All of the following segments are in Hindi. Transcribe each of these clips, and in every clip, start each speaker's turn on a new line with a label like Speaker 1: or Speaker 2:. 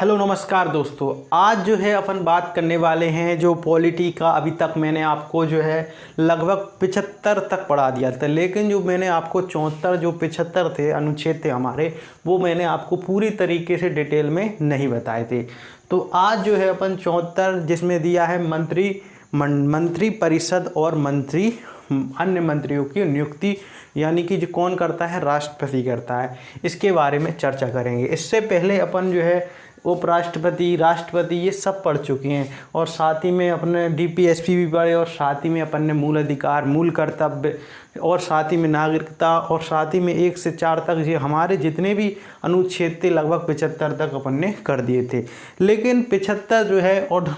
Speaker 1: हेलो नमस्कार दोस्तों। आज जो है अपन बात करने वाले हैं जो पॉलिटी का। अभी तक मैंने आपको जो है लगभग 75 तक पढ़ा दिया था, लेकिन जो मैंने आपको 74 जो 75 थे अनुच्छेद थे हमारे, वो मैंने आपको पूरी तरीके से डिटेल में नहीं बताए थे। तो आज जो है अपन 74 जिसमें दिया है मंत्री परिषद और अन्य मंत्रियों की नियुक्ति, यानी कि जो कौन करता है, राष्ट्रपति करता है, इसके बारे में चर्चा करेंगे। इससे पहले अपन जो है उपराष्ट्रपति, राष्ट्रपति ये सब पढ़ चुके हैं, और साथ ही में अपने डीपीएसपी भी पढ़े, और साथ ही में अपन ने मूल अधिकार, मूल कर्तव्य, और साथ ही में नागरिकता, और साथ ही में 1 से 4 तक ये हमारे जितने भी अनुच्छेद थे लगभग 75 तक अपन ने कर दिए थे। लेकिन 75 जो है और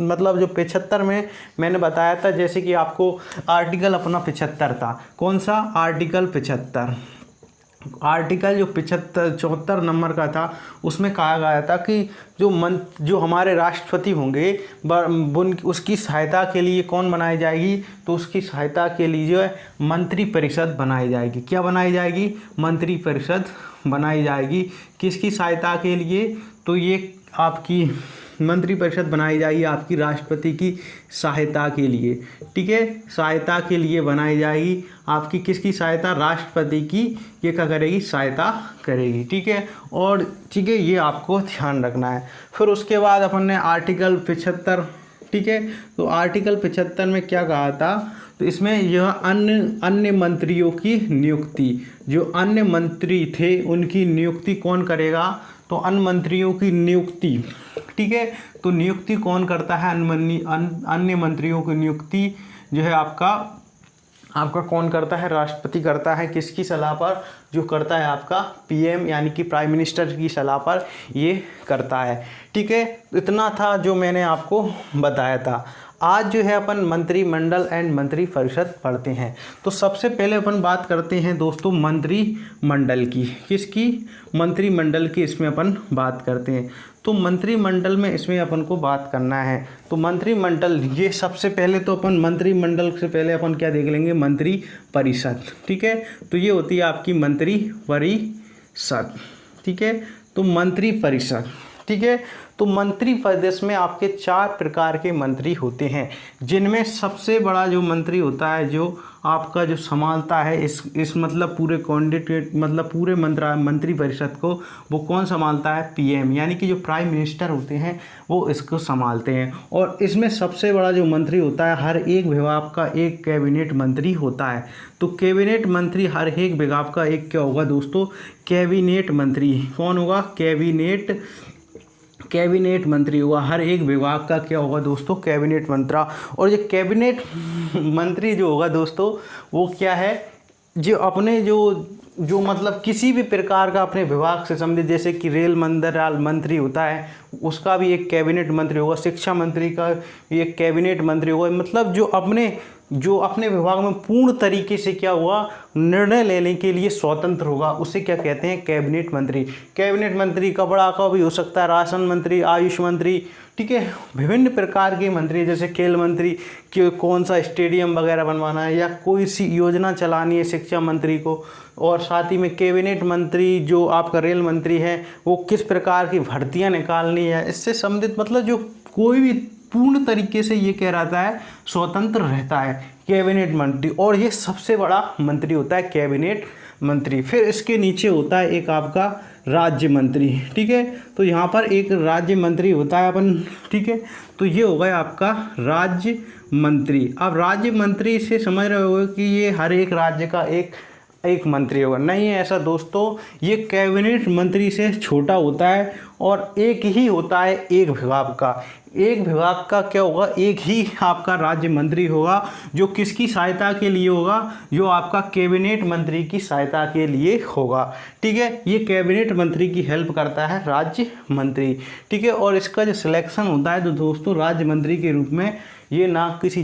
Speaker 1: मतलब जो 75 में मैंने बताया था, जैसे कि आपको आर्टिकल अपना 75 था। कौन सा आर्टिकल? 75 आर्टिकल जो 74 नंबर का था, उसमें कहा गया था कि जो हमारे राष्ट्रपति होंगे उसकी सहायता के लिए कौन बनाई जाएगी, तो उसकी सहायता के लिए जो है मंत्री परिषद बनाई जाएगी। क्या बनाई जाएगी? मंत्री परिषद बनाई जाएगी। किसकी सहायता के लिए? तो ये आपकी मंत्री परिषद बनाई जाएगी आपकी राष्ट्रपति की सहायता के लिए। ठीक है, सहायता के लिए बनाई जाएगी आपकी। किसकी सहायता? राष्ट्रपति की ये क्या करेगी? सहायता करेगी। ठीक है, और ठीक है, ये आपको ध्यान रखना है। फिर उसके बाद अपन ने आर्टिकल 75, ठीक है, तो आर्टिकल 75 में क्या कहा था? तो इसमें यह अन्य मंत्रियों की नियुक्ति, जो अन्य मंत्री थे उनकी नियुक्ति कौन करेगा? तो अन्य मंत्रियों की नियुक्ति, ठीक है, तो नियुक्ति कौन करता है? अन्य मंत्रियों की नियुक्ति जो है आपका कौन करता है? राष्ट्रपति करता है। किसकी सलाह पर? जो करता है आपका पीएम, यानी कि प्राइम मिनिस्टर की सलाह पर ये करता है। ठीक है, इतना था जो मैंने आपको बताया था। आज जो है अपन मंत्रिमंडल एंड मंत्री परिषद पढ़ते हैं। तो सबसे पहले अपन बात करते हैं दोस्तों मंत्रिमंडल की। किसकी? मंत्रिमंडल की इसमें अपन बात करते हैं। तो मंत्रिमंडल में इसमें अपन को बात करना है। तो मंत्रिमंडल, ये सबसे पहले तो अपन मंत्रिमंडल से पहले अपन क्या देख लेंगे? मंत्री परिषद। ठीक है, तो ये होती है आपकी मंत्री परिषद। ठीक है, तो मंत्री परिषद, ठीक है, तो मंत्री परिषद में आपके 4 प्रकार के मंत्री होते हैं, जिनमें सबसे बड़ा जो मंत्री होता है, जो आपका जो संभालता है इस मतलब पूरे कैंडिडेट मतलब पूरे मंत्री परिषद को, वो कौन संभालता है? पीएम, यानी कि जो प्राइम मिनिस्टर होते हैं वो इसको संभालते हैं। और इसमें सबसे बड़ा जो मंत्री होता है, हर एक विभाग का एक कैबिनेट मंत्री होता है। तो कैबिनेट मंत्री हर एक विभाग का एक क्या होगा दोस्तों? कैबिनेट मंत्री। कौन होगा? कैबिनेट मंत्री होगा। हर एक विभाग का क्या होगा दोस्तों? कैबिनेट मंत्री। और ये कैबिनेट मंत्री जो होगा दोस्तों, वो क्या है? जो अपने जो मतलब किसी भी प्रकार का अपने विभाग से संबंधित, जैसे कि रेल मंत्री होता है, उसका भी एक कैबिनेट मंत्री होगा। शिक्षा मंत्री का एक कैबिनेट मंत्री होगा। मतलब जो अपने विभाग में पूर्ण तरीके से क्या हुआ, निर्णय लेने के लिए स्वतंत्र होगा, उसे क्या कहते हैं? कैबिनेट मंत्री। कैबिनेट मंत्री कपड़ा का भी हो सकता है, राशन मंत्री, आयुष मंत्री, ठीक है, विभिन्न प्रकार के मंत्री, जैसे खेल मंत्री कि कौन सा स्टेडियम वगैरह बनवाना है, या कोई सी योजना चलानी है शिक्षा मंत्री को। और साथ ही में कैबिनेट मंत्री जो आपका रेल मंत्री है, वो किस प्रकार की भर्तियां निकालनी है, इससे संबंधित मतलब जो कोई भी पूर्ण तरीके से ये कह रहता है, स्वतंत्र रहता है कैबिनेट मंत्री। और ये सबसे बड़ा मंत्री होता है कैबिनेट मंत्री। फिर इसके नीचे होता है एक आपका राज्य मंत्री। ठीक है, तो यहाँ पर एक राज्य मंत्री होता है अपन। ठीक है, तो ये हो गया आपका राज्य मंत्री। अब राज्य मंत्री से समझ रहे होगे कि ये हर एक राज्य का एक मंत्री होगा। नहीं है ऐसा दोस्तों, ये कैबिनेट मंत्री से छोटा होता है, और एक ही होता है एक विभाग का। एक विभाग का क्या होगा? एक ही आपका राज्य मंत्री होगा, जो किसकी सहायता के लिए होगा? जो आपका कैबिनेट मंत्री की सहायता के लिए होगा। ठीक है, ये कैबिनेट मंत्री की हेल्प करता है राज्य मंत्री। ठीक है, और इसका जो सिलेक्शन होता है तो दोस्तों, राज्य मंत्री के रूप में ये ना किसी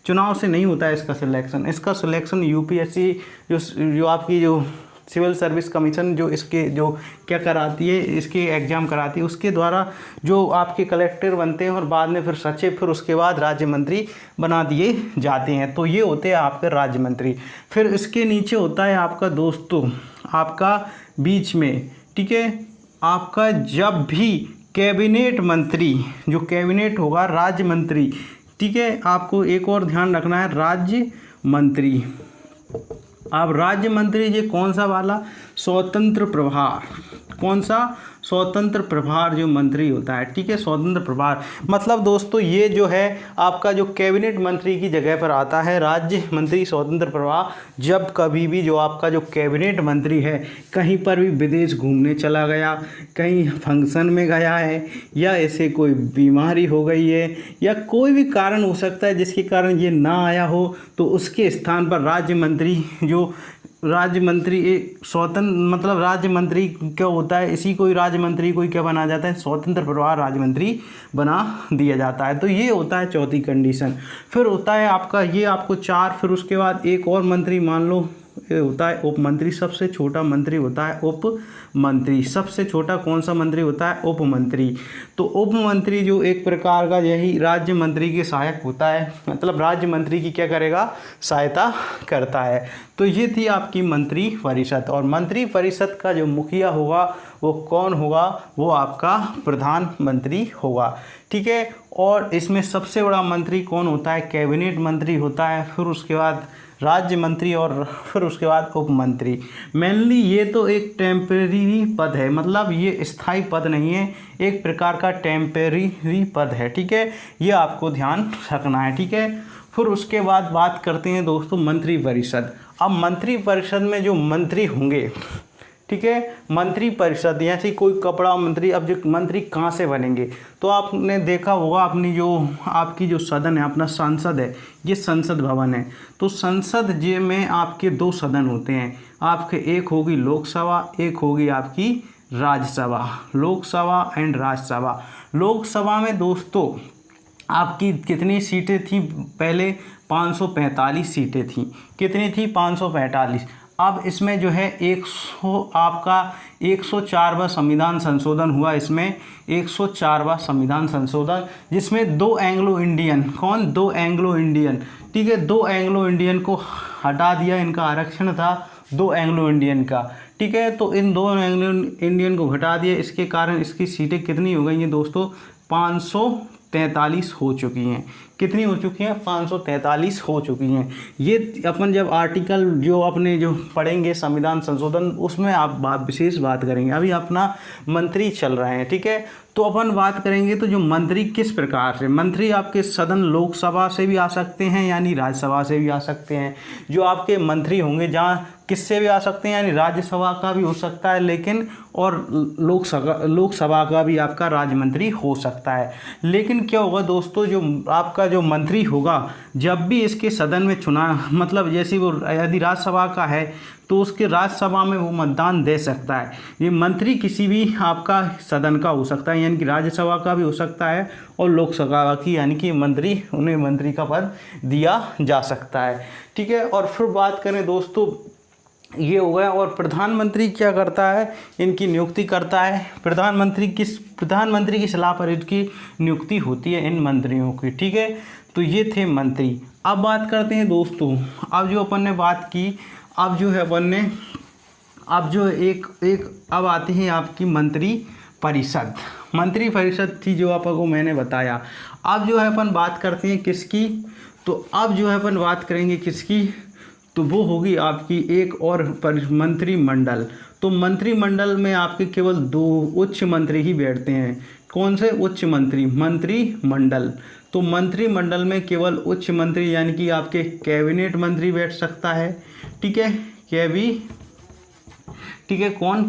Speaker 1: चुनाव से नहीं होता है इसका सिलेक्शन यूपीएससी जो आपकी जो सिविल सर्विस कमीशन जो क्या कराती है, इसके एग्ज़ाम कराती है, उसके द्वारा जो आपके कलेक्टर बनते हैं, और बाद में फिर सचिव, फिर उसके बाद राज्य मंत्री बना दिए जाते हैं। तो ये होते हैं आपके राज्य मंत्री। फिर इसके नीचे होता है आपका दोस्तों, आपका बीच में ठीक है। आपका जब भी कैबिनेट मंत्री, जो कैबिनेट होगा राज्य मंत्री, ठीक है, आपको एक और ध्यान रखना है, राज्य मंत्री। अब राज्य मंत्री ये कौन सा वाला, स्वतंत्र प्रभार, कौन सा, स्वतंत्र प्रभार जो मंत्री होता है, ठीक है, स्वतंत्र प्रभार। मतलब दोस्तों ये जो है आपका जो कैबिनेट मंत्री की जगह पर आता है राज्य मंत्री स्वतंत्र प्रभार। जब कभी भी जो आपका जो कैबिनेट मंत्री है कहीं पर भी विदेश घूमने चला गया, कहीं फंक्शन में गया है, या ऐसे कोई बीमारी हो गई है, या कोई भी कारण हो सकता है जिसके कारण ये ना आया हो, तो उसके स्थान पर राज्य मंत्री, जो राज्य मंत्री एक स्वतंत्र, मतलब राज्य मंत्री क्या होता है, इसी को ही राज्य मंत्री को ही क्या बना जाता है, स्वतंत्र प्रभार राज्य मंत्री बना दिया जाता है। तो ये होता है चौथी कंडीशन। फिर होता है आपका ये आपको 4, फिर उसके बाद एक और मंत्री मान लो, ये होता है उप मंत्री। सबसे छोटा मंत्री होता है उप मंत्री। सबसे छोटा कौन सा मंत्री होता है, उप मंत्री। तो उप मंत्री जो एक प्रकार का यही राज्य मंत्री के सहायक होता है, मतलब राज्य मंत्री की क्या करेगा, सहायता करता है। तो ये थी आपकी मंत्री परिषद। और मंत्री परिषद का जो मुखिया होगा वो कौन होगा, वो आपका प्रधानमंत्री होगा, ठीक है। और इसमें सबसे बड़ा मंत्री कौन होता है, कैबिनेट मंत्री होता है, फिर उसके बाद राज्य मंत्री, और फिर उसके बाद उप मंत्री। मेनली ये तो एक टेम्परेरी पद है, मतलब ये स्थायी पद नहीं है, एक प्रकार का टेम्परेरी पद है, ठीक है। ये आपको ध्यान रखना है, ठीक है। फिर उसके बाद बात करते हैं दोस्तों मंत्री परिषद। अब मंत्री परिषद में जो मंत्री होंगे, ठीक है, मंत्री परिषद जैसे कोई कपड़ा मंत्री, अब जो मंत्री कहाँ से बनेंगे, तो आपने देखा होगा अपनी जो आपकी जो सदन है, अपना संसद है, ये संसद भवन है। तो संसद जे में आपके 2 सदन होते हैं, आपके एक होगी लोकसभा, एक होगी आपकी राज्यसभा, लोकसभा एंड राज्यसभा। लोकसभा में दोस्तों आपकी कितनी सीटें थी, पहले 545 सीटें थी। कितनी थी, 545। अब इसमें जो है 104वां संविधान संशोधन हुआ, इसमें 104वां संविधान संशोधन, जिसमें 2 एंग्लो इंडियन, कौन, 2 एंग्लो इंडियन, ठीक है, 2 एंग्लो इंडियन को हटा दिया। इनका आरक्षण था 2 एंग्लो इंडियन का, ठीक है। तो इन 2 एंग्लो इंडियन को हटा दिया, इसके कारण इसकी सीटें कितनी हो गई हैं दोस्तों, 543 हो चुकी हैं। कितनी हो चुकी हैं, 543 हो चुकी हैं। ये अपन जब आर्टिकल जो अपने जो पढ़ेंगे संविधान संशोधन, उसमें आप विशेष बात करेंगे। अभी अपना मंत्री चल रहे हैं, ठीक है। तो अपन बात करेंगे तो जो मंत्री किस प्रकार से, मंत्री आपके सदन लोकसभा से भी आ सकते हैं, यानी राज्यसभा से भी आ सकते हैं। जो आपके मंत्री होंगे जहाँ किससे भी आ सकते हैं, यानी राज्यसभा का भी हो सकता है, लेकिन और लोकसभा का भी आपका राज्य मंत्री हो सकता है। लेकिन क्या होगा दोस्तों, जो आपका जो मंत्री होगा जब भी इसके सदन में चुनाव, मतलब जैसे वो यदि राज्यसभा का है तो उसके राज्यसभा में वो मतदान दे सकता है। ये मंत्री किसी भी आपका सदन का हो सकता है, यानी कि राज्यसभा का भी हो सकता है, और लोकसभा की, यानी कि मंत्री, उन्हें मंत्री का पद दिया जा सकता है, ठीक है। और फिर बात करें दोस्तों, ये हो गया। और प्रधानमंत्री क्या करता है, इनकी नियुक्ति करता है। प्रधानमंत्री की सलाह पर इनकी नियुक्ति होती है इन मंत्रियों की, ठीक है। तो ये थे मंत्री। अब बात करते हैं दोस्तों, अब जो अपन ने बात की, अब जो है अपन ने, अब जो अब आते हैं आपकी मंत्री परिषद। मंत्री परिषद थी जो आपको मैंने बताया। अब जो है अपन बात करते हैं किसकी, तो अब जो है अपन बात करेंगे किसकी, तो वो होगी आपकी एक और मंत्रिमंडल। तो मंत्रिमंडल में आपके केवल 2 उच्च मंत्री ही बैठते हैं। कौन से उच्च मंत्री, मंत्रिमंडल। तो मंत्रिमंडल में केवल उच्च मंत्री, यानी कि आपके कैबिनेट मंत्री बैठ सकता है, ठीक है, ठीक है, कौन,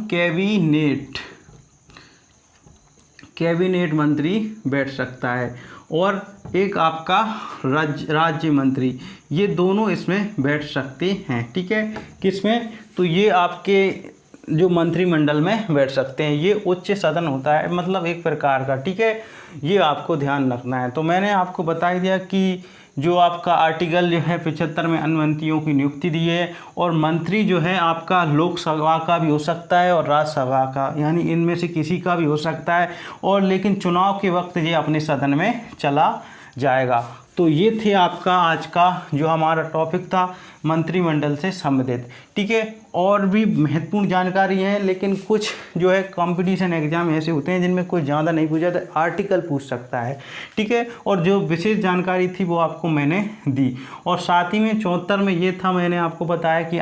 Speaker 1: कैबिनेट मंत्री बैठ सकता है, और एक आपका राज्य मंत्री, ये दोनों इसमें बैठ सकते हैं, ठीक है। किसमें, तो ये आपके जो मंत्रिमंडल में बैठ सकते हैं। ये उच्च सदन होता है, मतलब एक प्रकार का, ठीक है। ये आपको ध्यान रखना है। तो मैंने आपको बता ही दिया कि जो आपका आर्टिकल जो है 75 में अन्य मंत्रियों की नियुक्ति दी है, और मंत्री जो है आपका लोकसभा का भी हो सकता है और राज्यसभा का, यानी इनमें से किसी का भी हो सकता है, और लेकिन चुनाव के वक्त ये अपने सदन में चला जाएगा। तो ये थे आपका आज का जो हमारा टॉपिक था, मंत्रिमंडल से संबंधित। ठीक है, और भी महत्वपूर्ण जानकारी है, लेकिन कुछ जो है कंपटीशन एग्जाम ऐसे होते हैं जिनमें कुछ ज़्यादा नहीं पूछा तो आर्टिकल पूछ सकता है। ठीक है, और जो विशेष जानकारी थी वो आपको मैंने दी। और साथ ही में 74 में ये था, मैंने आपको बताया कि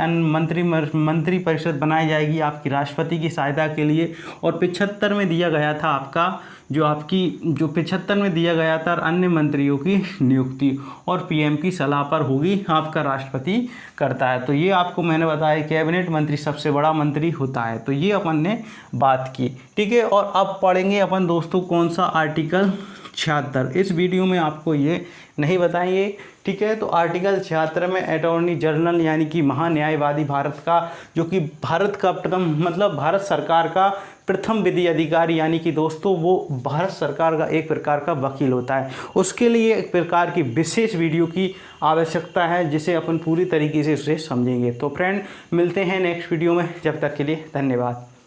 Speaker 1: मंत्री परिषद बनाई जाएगी आपकी राष्ट्रपति की सहायता के लिए। और 75 में दिया गया था आपका जो 75 में दिया गया था अन्य मंत्रियों की नियुक्ति और पीएम की सलाह पर होगी, आपका राष्ट्रपति करता है। तो ये आपको मैंने बताया कैबिनेट मंत्री सबसे बड़ा मंत्री होता है। तो ये अपन ने बात की। ठीक है, और अब पढ़ेंगे अपन दोस्तों कौन सा आर्टिकल 76। इस वीडियो में आपको ये नहीं बताएंगे। ठीक है, तो आर्टिकल 76 में अटॉर्नी जनरल यानी कि महान्यायवादी भारत का, जो कि भारत का प्रथम मतलब भारत सरकार का प्रथम विधि अधिकारी, यानी कि दोस्तों वो भारत सरकार का एक प्रकार का वकील होता है। उसके लिए एक प्रकार की विशेष वीडियो की आवश्यकता है जिसे अपन पूरी तरीके से उसे समझेंगे। तो फ्रेंड मिलते हैं नेक्स्ट वीडियो में, जब तक के लिए धन्यवाद।